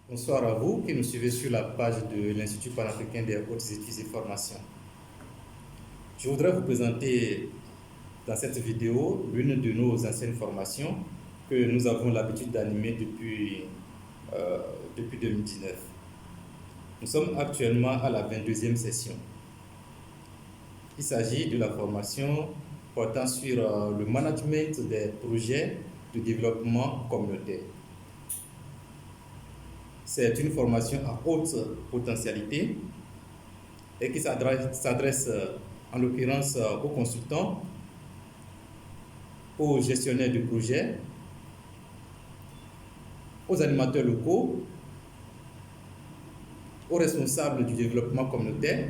Bonsoir à vous qui nous suivez sur la page de l'Institut panafricain des hautes études et formations. Je voudrais vous présenter dans cette vidéo l'une de nos anciennes formations que nous avons l'habitude d'animer depuis 2019. Nous sommes actuellement à la 22e session. Il s'agit de la formation portant sur le management des projets de développement communautaire. C'est une formation à haute potentialité et qui s'adresse en l'occurrence aux consultants, aux gestionnaires de projets, aux animateurs locaux, aux responsables du développement communautaire,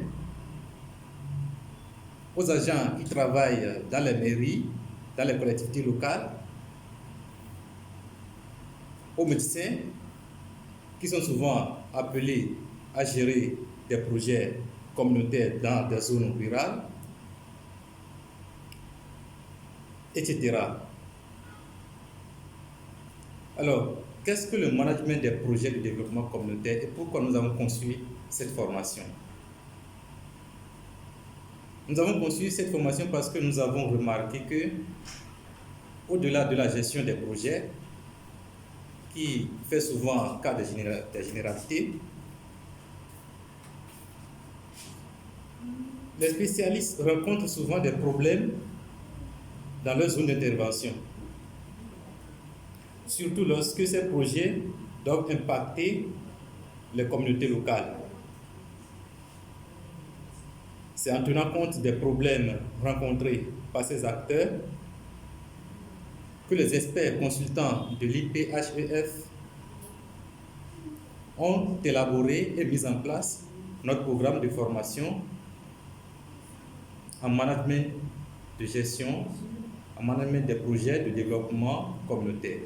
aux agents qui travaillent dans les mairies, dans les collectivités locales, aux médecins qui sont souvent appelés à gérer des projets communautaires dans des zones rurales, etc. Alors, qu'est-ce que le management des projets de développement communautaire et pourquoi nous avons conçu cette formation? Nous avons conçu cette formation parce que nous avons remarqué que, au-delà de la gestion des projets, qui fait souvent cas des généralités, les spécialistes rencontrent souvent des problèmes dans leur zone d'intervention, surtout lorsque ces projets doivent impacter les communautés locales. C'est en tenant compte des problèmes rencontrés par ces acteurs que les experts consultants de l'IPHEF ont élaboré et mis en place notre programme de formation en management de gestion, en management des projets de développement communautaire.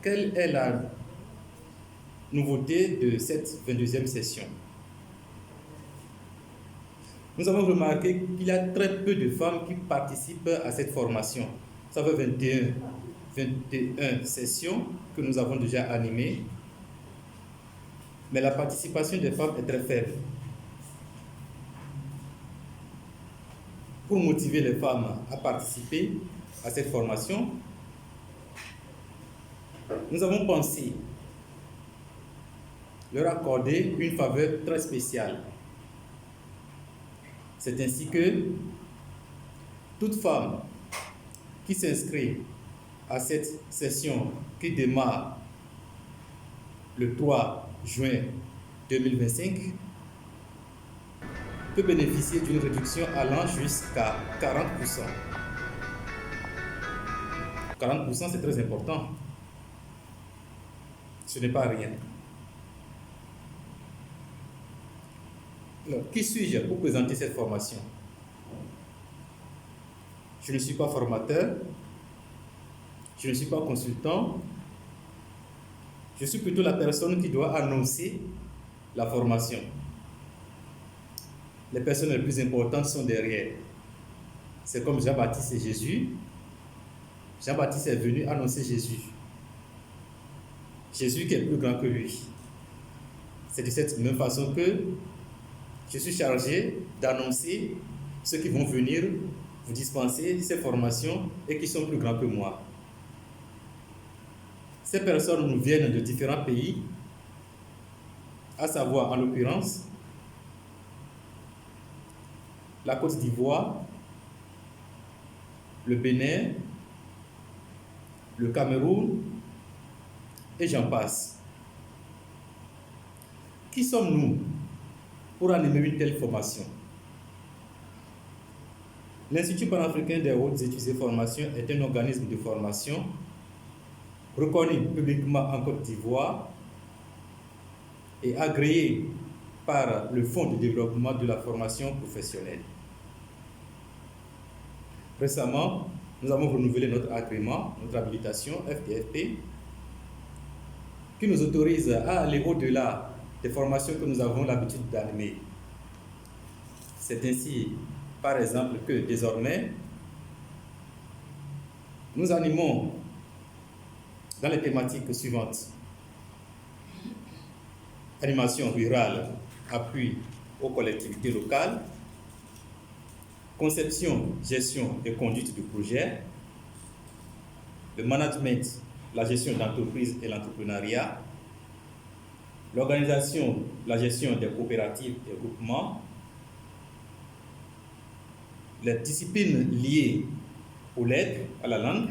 Quelle est la nouveauté de cette 22e session? Nous avons remarqué qu'il y a très peu de femmes qui participent à cette formation. Ça fait 21 sessions que nous avons déjà animées, mais la participation des femmes est très faible. Pour motiver les femmes à participer à cette formation, nous avons pensé leur accorder une faveur très spéciale. C'est ainsi que toute femme qui s'inscrit à cette session qui démarre le 3 juin 2025 peut bénéficier d'une réduction allant jusqu'à 40%. 40%, c'est très important. Ce n'est pas rien. Alors, qui suis-je pour présenter cette formation? Je ne suis pas formateur, je ne suis pas consultant, je suis plutôt la personne qui doit annoncer la formation. Les personnes les plus importantes sont derrière. C'est comme Jean-Baptiste et Jésus. Jean-Baptiste est venu annoncer Jésus. Jésus qui est plus grand que lui. C'est de cette même façon que je suis chargé d'annoncer ceux qui vont venir vous dispenser ces formations et qui sont plus grands que moi. Ces personnes nous viennent de différents pays, à savoir en l'occurrence la Côte d'Ivoire, le Bénin, le Cameroun et j'en passe. Qui sommes-nous pour animer une telle formation? L'Institut panafricain des hautes études et formations est un organisme de formation reconnu publiquement en Côte d'Ivoire et agréé par le Fonds de développement de la formation professionnelle. Récemment, nous avons renouvelé notre agrément, notre habilitation FDFP, qui nous autorise à aller au-delà des formations que nous avons l'habitude d'animer. C'est ainsi, par exemple, que désormais, nous animons dans les thématiques suivantes. Animation rurale, appui aux collectivités locales, conception, gestion et conduite du projet, le management, la gestion d'entreprise et l'entrepreneuriat, l'organisation, la gestion des coopératives et groupements, les disciplines liées aux lettres, à la langue,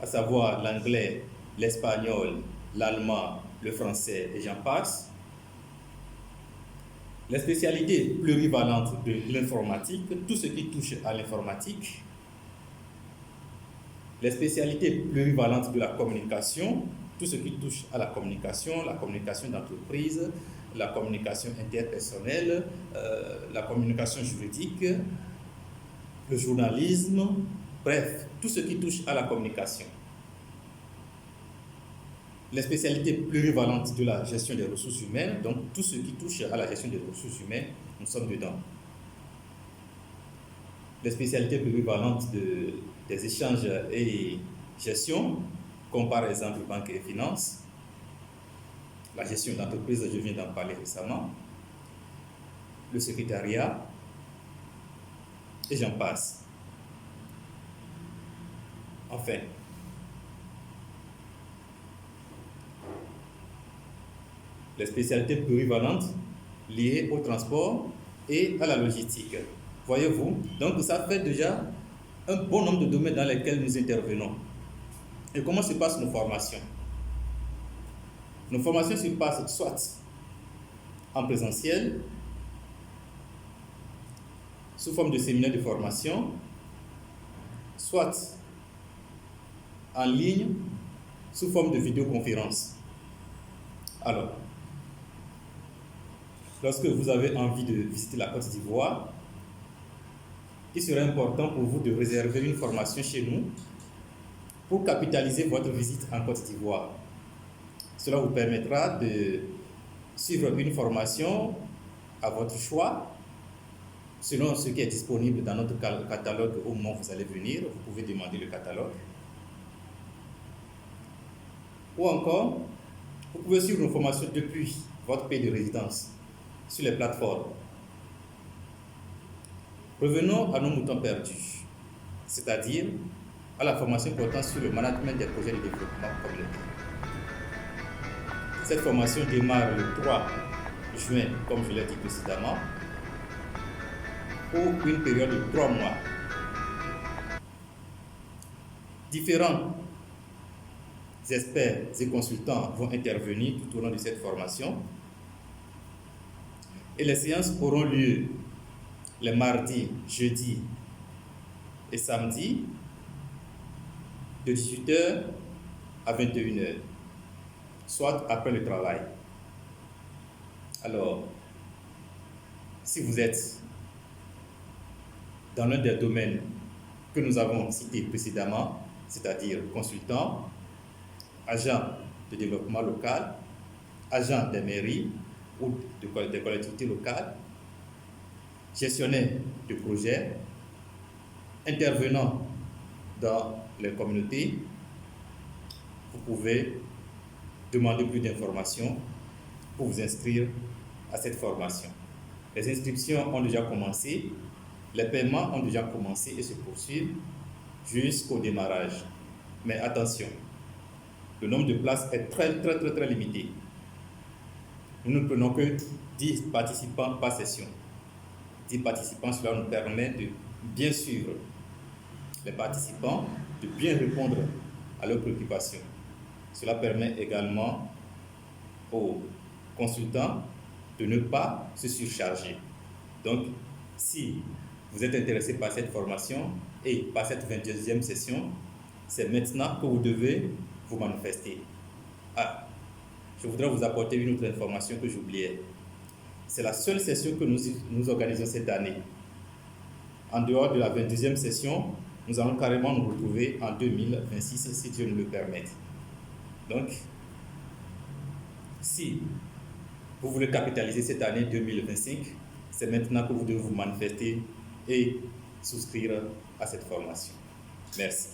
à savoir l'anglais, l'espagnol, l'allemand, le français et j'en passe. Les spécialités plurivalentes de l'informatique, tout ce qui touche à l'informatique. Les spécialités plurivalentes de la communication, tout ce qui touche à la communication d'entreprise, la communication interpersonnelle, la communication juridique, le journalisme, bref, tout ce qui touche à la communication. Les spécialités plurivalentes de la gestion des ressources humaines, donc tout ce qui touche à la gestion des ressources humaines, nous sommes dedans. Les spécialités plurivalentes des échanges et gestion, comme par exemple banque et finances, la gestion d'entreprise, je viens d'en parler récemment, le secrétariat, et j'en passe. Enfin, les spécialités plurivalentes liées au transport et à la logistique. Voyez-vous, donc ça fait déjà un bon nombre de domaines dans lesquels nous intervenons. Et comment se passent nos formations? Nos formations se passent soit en présentiel, sous forme de séminaire de formation, soit en ligne, sous forme de vidéoconférence. Alors, lorsque vous avez envie de visiter la Côte d'Ivoire, il serait important pour vous de réserver une formation chez nous pour capitaliser votre visite en Côte d'Ivoire. Cela vous permettra de suivre une formation à votre choix, selon ce qui est disponible dans notre catalogue au moment où vous allez venir. Vous pouvez demander le catalogue. Ou encore, vous pouvez suivre une formation depuis votre pays de résidence sur les plateformes. Revenons à nos moutons perdus, c'est-à-dire à la formation portant sur le management des projets de développement communautaire. Cette formation démarre le 3 juin, comme je l'ai dit précédemment, pour une période de 3 mois. Différents experts et consultants vont intervenir tout au long de cette formation. Et les séances auront lieu les mardis, jeudis et samedis de 18h à 21h, soit après le travail. Alors, si vous êtes dans l'un des domaines que nous avons cités précédemment, c'est-à-dire consultant, agent de développement local, agent des mairies ou des collectivités locales, gestionnaire de projets, intervenant dans les communautés, vous pouvez demander plus d'informations pour vous inscrire à cette formation. Les inscriptions ont déjà commencé, les paiements ont déjà commencé et se poursuivent jusqu'au démarrage. Mais attention, le nombre de places est très limité. Nous ne prenons que 10 participants par session. 10 participants, cela nous permet de bien suivre les participants, de bien répondre à leurs préoccupations. Cela permet également aux consultants de ne pas se surcharger. Donc, si vous êtes intéressé par cette formation et par cette 22e session, c'est maintenant que vous devez vous manifester. Je voudrais vous apporter une autre information que j'oubliais. C'est la seule session que nous organisons cette année. En dehors de la 22e session, nous allons carrément nous retrouver en 2026, si Dieu nous le permet. Donc, si vous voulez capitaliser cette année 2025, c'est maintenant que vous devez vous manifester et souscrire à cette formation. Merci.